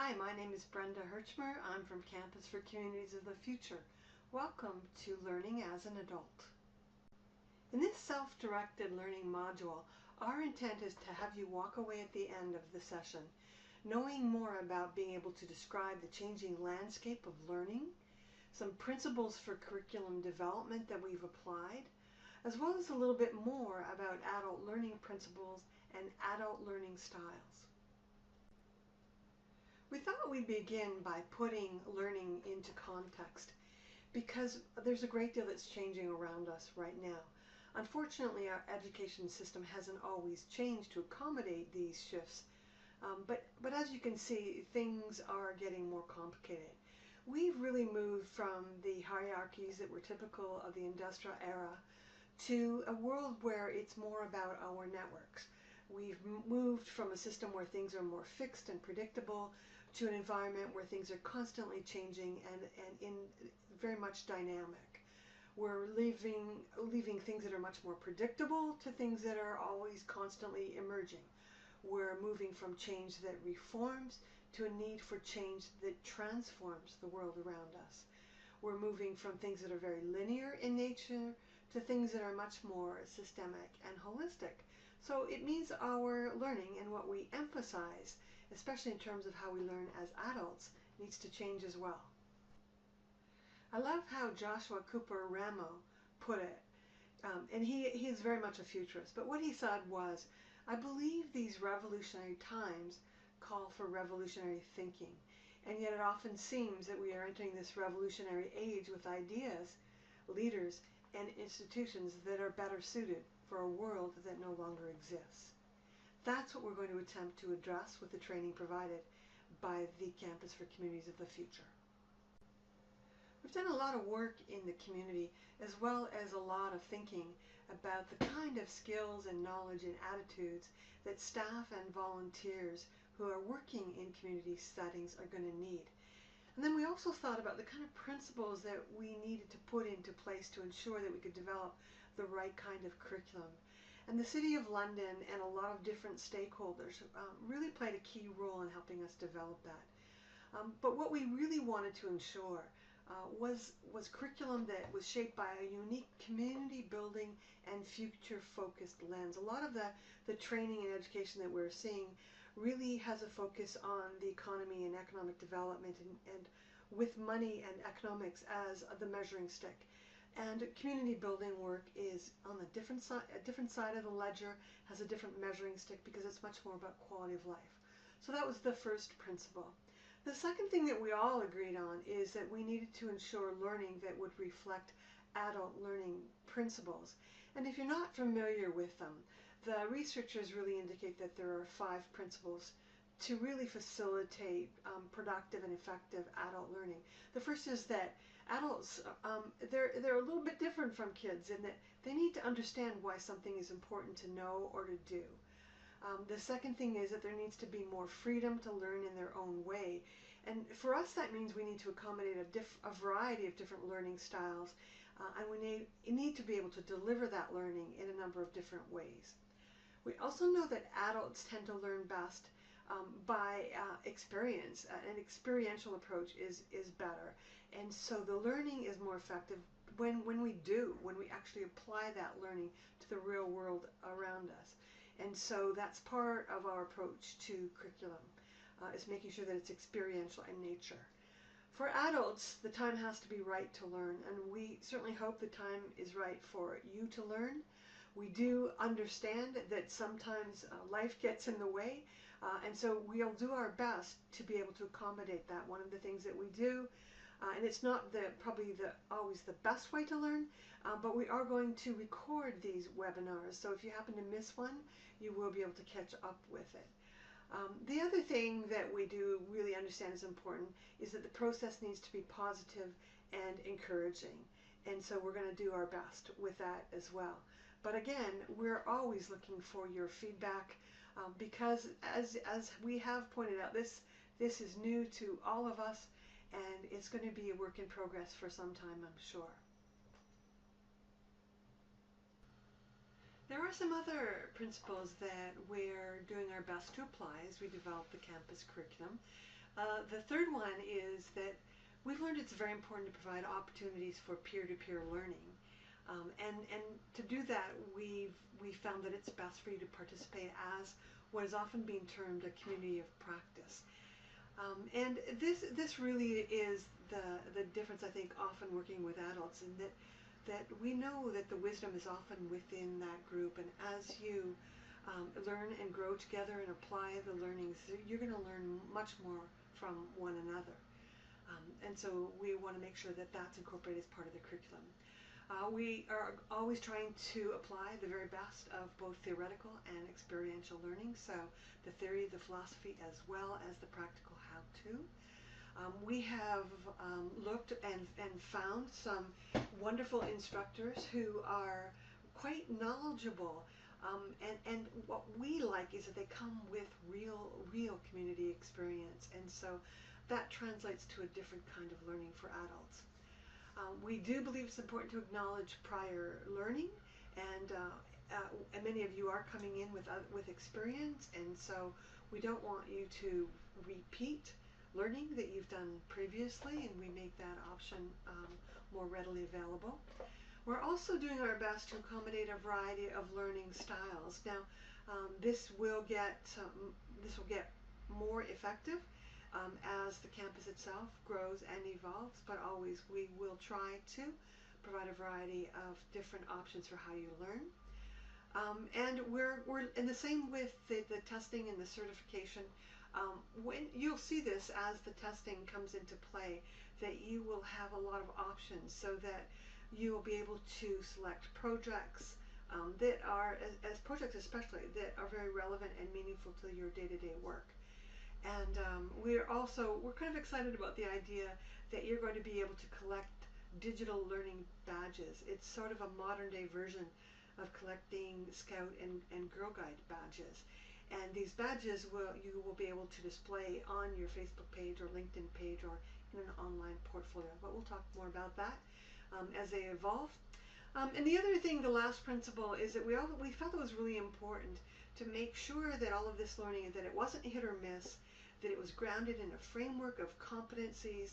Hi, my name is Brenda Herchmer. I'm from Campus for Communities of the Future. Welcome to Learning as an Adult. In this self-directed learning module, our intent is to have you walk away at the end of the session knowing more about being able to describe the changing landscape of learning, some principles for curriculum development that we've applied, as well as a little bit more about adult learning principles and adult learning styles. We thought we'd begin by putting learning into context because there's a great deal that's changing around us right now. Unfortunately, our education system hasn't always changed to accommodate these shifts, but as you can see, things are getting more complicated. We've really moved from the hierarchies that were typical of the industrial era to a world where it's more about our networks. We've moved from a system where things are more fixed and predictable to an environment where things are constantly changing and very much dynamic. We're leaving things that are much more predictable to things that are always constantly emerging. We're moving from change that reforms to a need for change that transforms the world around us. We're moving from things that are very linear in nature to things that are much more systemic and holistic. So it means our learning and what we emphasize, especially in terms of how we learn as adults, needs to change as well. I love how Joshua Cooper Ramo put it, and he's very much a futurist, but what he said was, I believe these revolutionary times call for revolutionary thinking, and yet it often seems that we are entering this revolutionary age with ideas, leaders, and institutions that are better suited for a world that no longer exists. That's what we're going to attempt to address with the training provided by the Campus for Communities of the Future. We've done a lot of work in the community as well as a lot of thinking about the kind of skills and knowledge and attitudes that staff and volunteers who are working in community settings are going to need. And then we also thought about the kind of principles that we needed to put into place to ensure that we could develop the right kind of curriculum. And the City of London and a lot of different stakeholders really played a key role in helping us develop that. But what we really wanted to ensure was curriculum that was shaped by a unique community building and future focused lens. A lot of the training and education that we're seeing really has a focus on the economy and economic development and with money and economics as the measuring stick. And community building work is on a different side of the ledger, has a different measuring stick because it's much more about quality of life. So that was the first principle. The second thing that we all agreed on is that we needed to ensure learning that would reflect adult learning principles. And if you're not familiar with them, the researchers really indicate that there are 5 principles to really facilitate productive and effective adult learning. The first is that adults, they're a little bit different from kids in that they need to understand why something is important to know or to do. The second thing is that there needs to be more freedom to learn in their own way. And for us, that means we need to accommodate a variety of different learning styles, and we need to be able to deliver that learning in a number of different ways. We also know that adults tend to learn best by experience. An experiential approach is better. And so the learning is more effective when we actually apply that learning to the real world around us. And so that's part of our approach to curriculum, is making sure that it's experiential in nature. For adults, the time has to be right to learn, and we certainly hope the time is right for you to learn. We do understand that sometimes life gets in the way, and so we'll do our best to be able to accommodate that. One of the things that we do, and it's not always the best way to learn, but we are going to record these webinars, so if you happen to miss one, you will be able to catch up with it. The other thing that we do really understand is important is that the process needs to be positive and encouraging, and so we're going to do our best with that as well. But again, we're always looking for your feedback because as we have pointed out, this is new to all of us, and it's going to be a work in progress for some time, I'm sure. There are some other principles that we're doing our best to apply as we develop the campus curriculum. The third one is that we've learned it's very important to provide opportunities for peer-to-peer learning. And to do that, we found that it's best for you to participate as what is often being termed a community of practice. And this really is the difference, I think, often working with adults, in that we know that the wisdom is often within that group, and as you learn and grow together and apply the learnings, you're going to learn much more from one another. And so we want to make sure that that's incorporated as part of the curriculum. We are always trying to apply the very best of both theoretical and experiential learning, so the theory, the philosophy, as well as the practical how-to. We have looked and found some wonderful instructors who are quite knowledgeable, and what we like is that they come with real community experience, and so that translates to a different kind of learning for adults. We do believe it's important to acknowledge prior learning, and many of you are coming in with experience, and so we don't want you to repeat learning that you've done previously, and we make that option more readily available. We're also doing our best to accommodate a variety of learning styles. Now, this will get more effective as the campus itself grows and evolves, but always we will try to provide a variety of different options for how you learn. And we're in the same with the testing and the certification. When you'll see this as the testing comes into play, that you will have a lot of options, so that you will be able to select projects that are, as projects especially, that are very relevant and meaningful to your day-to-day work. And we're kind of excited about the idea that you're going to be able to collect digital learning badges. It's sort of a modern day version of collecting Scout and Girl Guide badges. And these badges you will be able to display on your Facebook page or LinkedIn page or in an online portfolio. But we'll talk more about that as they evolve. And the other thing, the last principle, is that we felt it was really important to make sure that all of this learning, that it wasn't hit or miss, that it was grounded in a framework of competencies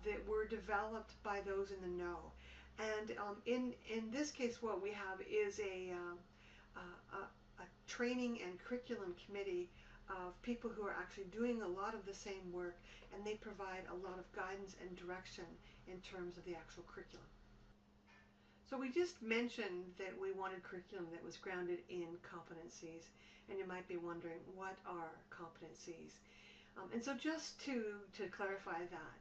that were developed by those in the know. And in this case, what we have is a training and curriculum committee of people who are actually doing a lot of the same work, and they provide a lot of guidance and direction in terms of the actual curriculum. So we just mentioned that we wanted curriculum that was grounded in competencies, and you might be wondering, what are competencies? And so just to clarify that,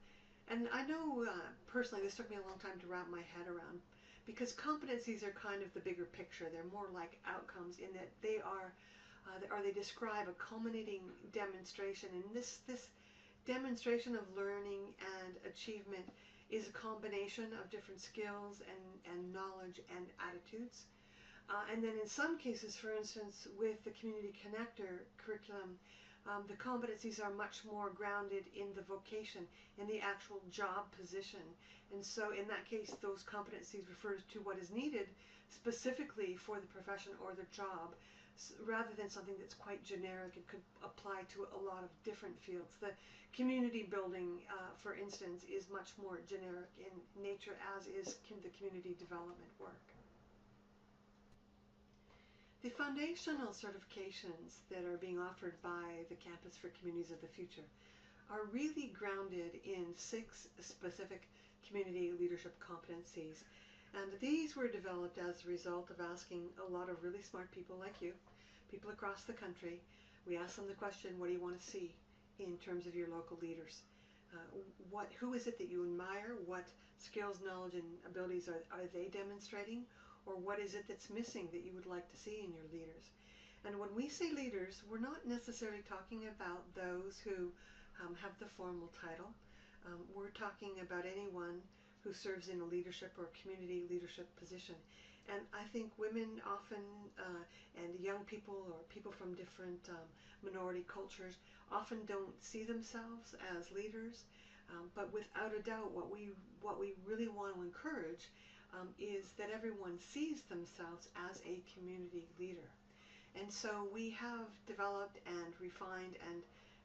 and I know personally this took me a long time to wrap my head around, because competencies are kind of the bigger picture. They're more like outcomes, in that they describe a culminating demonstration, and this demonstration of learning and achievement is a combination of different skills and knowledge and attitudes. And then in some cases, for instance, with the Community Connector curriculum, the competencies are much more grounded in the vocation, in the actual job position. And so in that case, those competencies refers to what is needed specifically for the profession or the job, rather than something that's quite generic and could apply to a lot of different fields. The community building, for instance, is much more generic in nature, as is the community development work. The foundational certifications that are being offered by the Campus for Communities of the Future are really grounded in 6 specific community leadership competencies. And these were developed as a result of asking a lot of really smart people like you, people across the country. We asked them the question, what do you want to see in terms of your local leaders? Who is it that you admire? What skills, knowledge, and abilities are they demonstrating? Or what is it that's missing that you would like to see in your leaders? And when we say leaders, we're not necessarily talking about those who have the formal title. We're talking about anyone who serves in a leadership or community leadership position. And I think women often, and young people or people from different minority cultures, often don't see themselves as leaders. But without a doubt, what we really want to encourage is that everyone sees themselves as a community leader. And so we have developed and refined and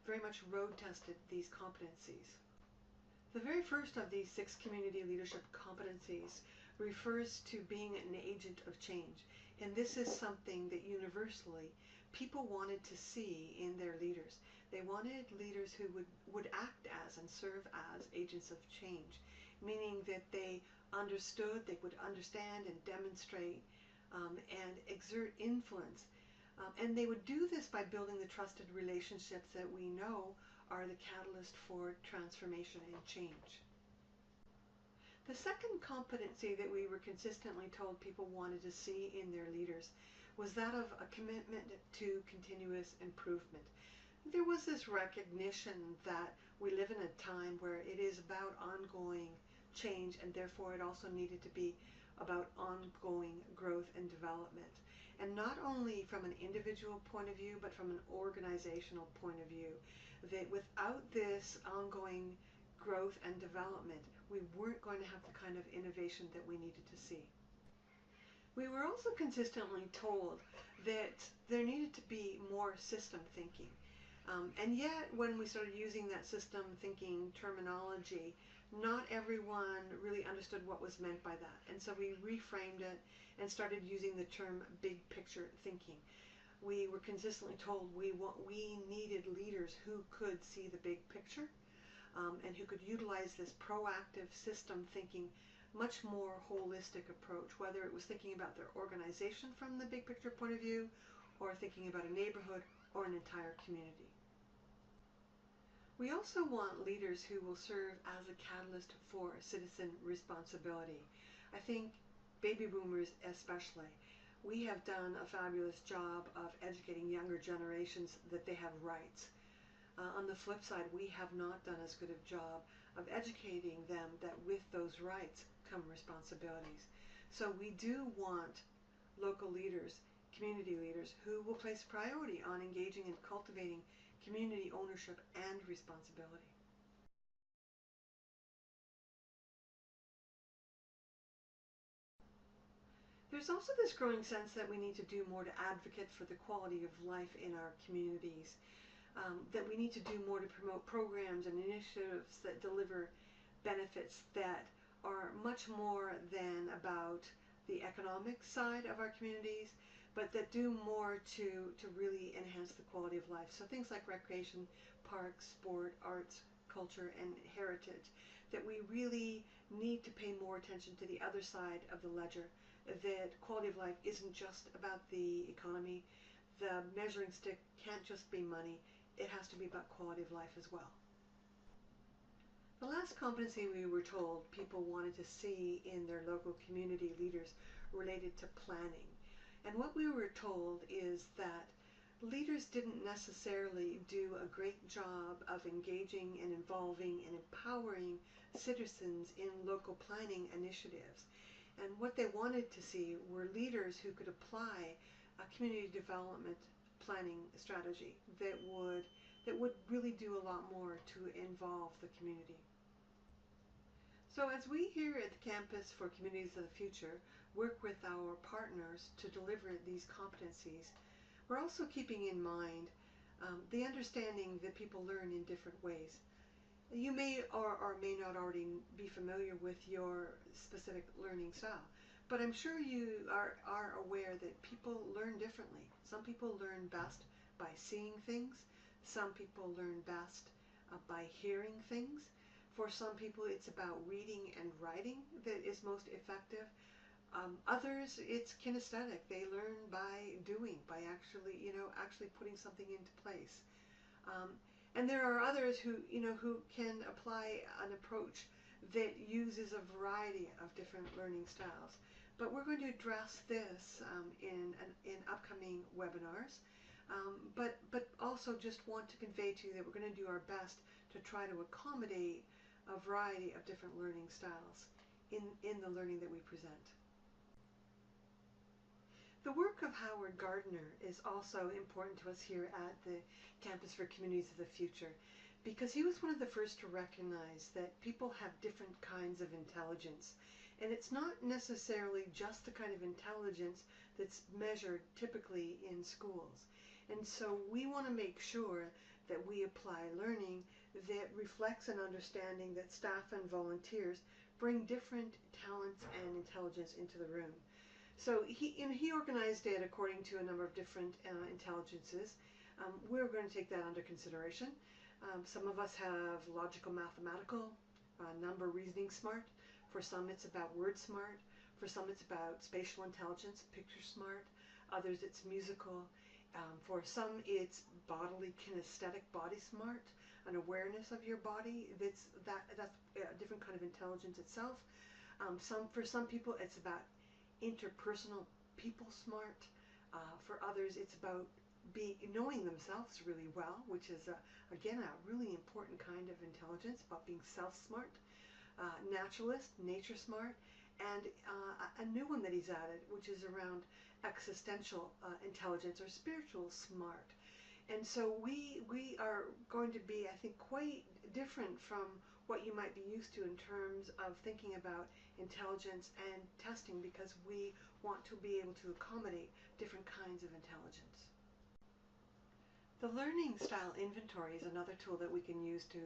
very much road tested these competencies. The very first of these 6 community leadership competencies refers to being an agent of change. And this is something that universally people wanted to see in their leaders. They wanted leaders who would act as and serve as agents of change, meaning that they understood, they would understand and demonstrate and exert influence. And they would do this by building the trusted relationships that we know are the catalyst for transformation and change. The second competency that we were consistently told people wanted to see in their leaders was that of a commitment to continuous improvement. There was this recognition that we live in a time where it is about ongoing change, and therefore it also needed to be about ongoing growth and development. And not only from an individual point of view, but from an organizational point of view, that without this ongoing growth and development, we weren't going to have the kind of innovation that we needed to see. We were also consistently told that there needed to be more system thinking. And yet, when we started using that system thinking terminology, not everyone really understood what was meant by that. And so we reframed it and started using the term big picture thinking. We were consistently told we needed leaders who could see the big picture and who could utilize this proactive system thinking, much more holistic approach, whether it was thinking about their organization from the big picture point of view or thinking about a neighborhood or an entire community. We also want leaders who will serve as a catalyst for citizen responsibility. I think baby boomers especially, we have done a fabulous job of educating younger generations that they have rights. On the flip side, we have not done as good a job of educating them that with those rights come responsibilities. So we do want local leaders, community leaders, who will place priority on engaging and cultivating community ownership and responsibility. There's also this growing sense that we need to do more to advocate for the quality of life in our communities, that we need to do more to promote programs and initiatives that deliver benefits that are much more than about the economic side of our communities, but that do more to really enhance the quality of life. So things like recreation, parks, sport, arts, culture, and heritage, that we really need to pay more attention to the other side of the ledger, that quality of life isn't just about the economy. The measuring stick can't just be money. It has to be about quality of life as well. The last competency we were told people wanted to see in their local community leaders related to planning. And what we were told is that leaders didn't necessarily do a great job of engaging and involving and empowering citizens in local planning initiatives. And what they wanted to see were leaders who could apply a community development planning strategy that would really do a lot more to involve the community. So as we here at the Campus for Communities of the Future work with our partners to deliver these competencies, we're also keeping in mind the understanding that people learn in different ways. You may or may not already be familiar with your specific learning style, but I'm sure you are aware that people learn differently. Some people learn best by seeing things. Some people learn best by hearing things. For some people, it's about reading and writing that is most effective. Others, it's kinesthetic. They learn by doing, by actually putting something into place. And there are others who can apply an approach that uses a variety of different learning styles. But we're going to address this in upcoming webinars. But also just want to convey to you that we're going to do our best to try to accommodate a variety of different learning styles in the learning that we present. The work of Howard Gardner is also important to us here at the Campus for Communities of the Future, because he was one of the first to recognize that people have different kinds of intelligence. And it's not necessarily just the kind of intelligence that's measured typically in schools. And so we want to make sure that we apply learning that reflects an understanding that staff and volunteers bring different talents and intelligence into the room. So he organized it according to a number of different intelligences. We're going to take that under consideration. Some of us have logical, mathematical, number reasoning smart. For some it's about word smart. For some it's about spatial intelligence, picture smart. Others it's musical. For some it's bodily kinesthetic, body smart, an awareness of your body. That's a different kind of intelligence itself. For some people it's about interpersonal, people smart. For others it's about knowing themselves really well, which is again a really important kind of intelligence, about being self-smart. Naturalist, nature smart, and a new one that he's added, which is around existential intelligence, or spiritual smart. And so we are going to be, I think, quite different from what you might be used to in terms of thinking about intelligence and testing, because we want to be able to accommodate different kinds of intelligence. The Learning Style Inventory is another tool that we can use to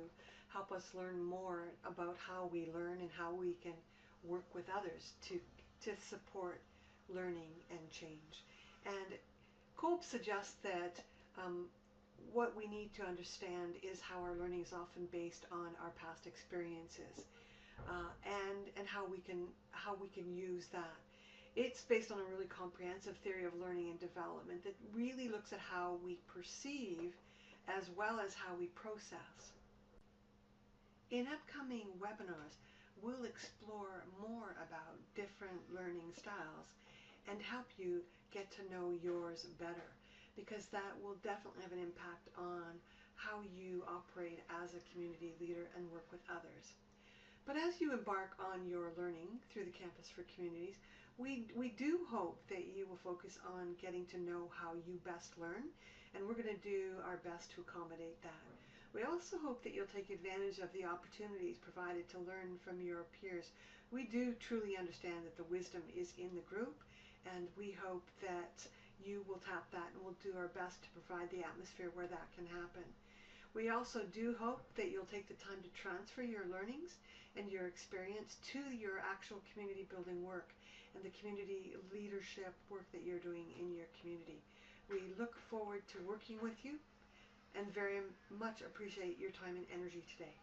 help us learn more about how we learn and how we can work with others to support learning and change. And Kolb suggests that what we need to understand is how our learning is often based on our past experiences, and how we can use that. It's based on a really comprehensive theory of learning and development that really looks at how we perceive as well as how we process. In upcoming webinars, we'll explore more about different learning styles and help you get to know yours better, because that will definitely have an impact on how you operate as a community leader and work with others. But as you embark on your learning through the Campus for Communities, we do hope that you will focus on getting to know how you best learn, and we're going to do our best to accommodate that. We also hope that you'll take advantage of the opportunities provided to learn from your peers. We do truly understand that the wisdom is in the group, and we hope that you will tap that, and we'll do our best to provide the atmosphere where that can happen. We also do hope that you'll take the time to transfer your learnings and your experience to your actual community building work and the community leadership work that you're doing in your community. We look forward to working with you and very much appreciate your time and energy today.